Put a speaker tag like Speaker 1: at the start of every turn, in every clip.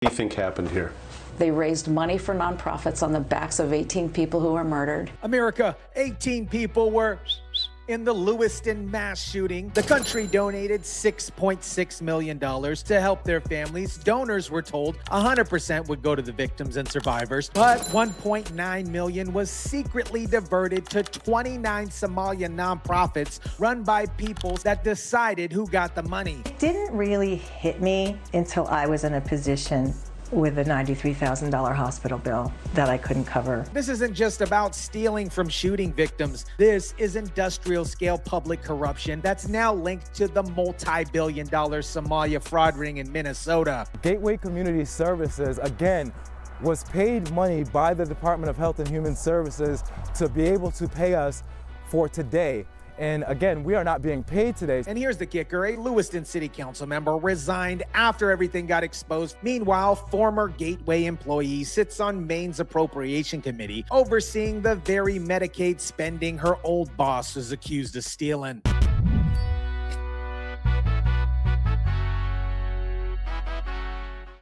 Speaker 1: do you think happened here?
Speaker 2: They raised money for nonprofits on the backs of 18 people who were murdered.
Speaker 3: America, 18 people were in the Lewiston mass shooting. The country donated $6.6 million to help their families. Donors were told 100% would go to the victims and survivors, but $1.9 million was secretly diverted to 29 Somalian nonprofits run by people that decided who got the money.
Speaker 4: It didn't really hit me until I was in a position with a $93,000 hospital bill that I couldn't cover.
Speaker 3: This isn't just about stealing from shooting victims. This is industrial scale public corruption that's now linked to the multi-billion-dollar Somalia fraud ring in Minnesota.
Speaker 5: Gateway Community Services, again, was paid money by the Department of Health and Human Services to be able to pay us for today. And again, we are not being paid today.
Speaker 3: And here's the kicker. A Lewiston City Council member resigned after everything got exposed. Meanwhile, former Gateway employee sits on Maine's Appropriation Committee, overseeing the very Medicaid spending her old boss was accused of stealing.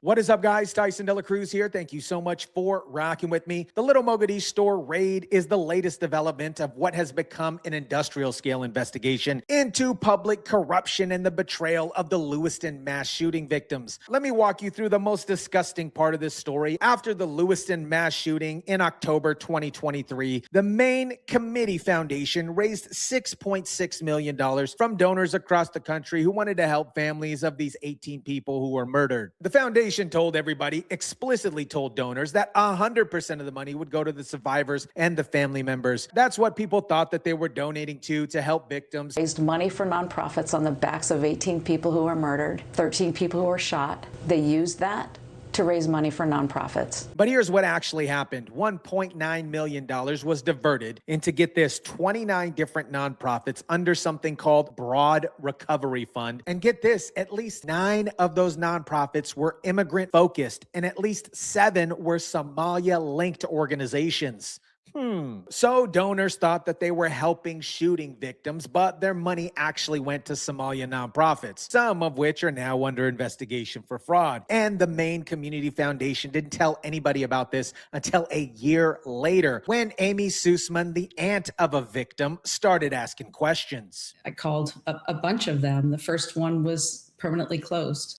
Speaker 3: What is up, guys? Tyson De La Cruz here. Thank you so much for rocking with me. The Little Mogadishu store raid is the latest development of what has become an industrial scale investigation into public corruption and the betrayal of the Lewiston mass shooting victims. Let me walk you through the most disgusting part of this story. After the Lewiston mass shooting in October 2023, the Maine Committee Foundation raised $6.6 million from donors across the country who wanted to help families of these 18 people who were murdered. The foundation told everybody, explicitly told donors, that 100% of the money would go to the survivors and the family members. That's what people thought that they were donating to help victims.
Speaker 2: Raised money for nonprofits on the backs of 18 people who were murdered, 13 people who were shot. They used that to raise money for nonprofits.
Speaker 3: But here's what actually happened. $1.9 million was diverted into, get this, 29 different nonprofits under something called Broad Recovery Fund. And get this, at least 9 of those nonprofits were immigrant focused, and at least 7 were Somalia-linked organizations. So donors thought that they were helping shooting victims, but their money actually went to Somalia nonprofits, some of which are now under investigation for fraud. And the Maine Community Foundation didn't tell anybody about this until a year later, when Amy Sussman, the aunt of a victim, started asking questions.
Speaker 6: I called a bunch of them. The first one was permanently closed.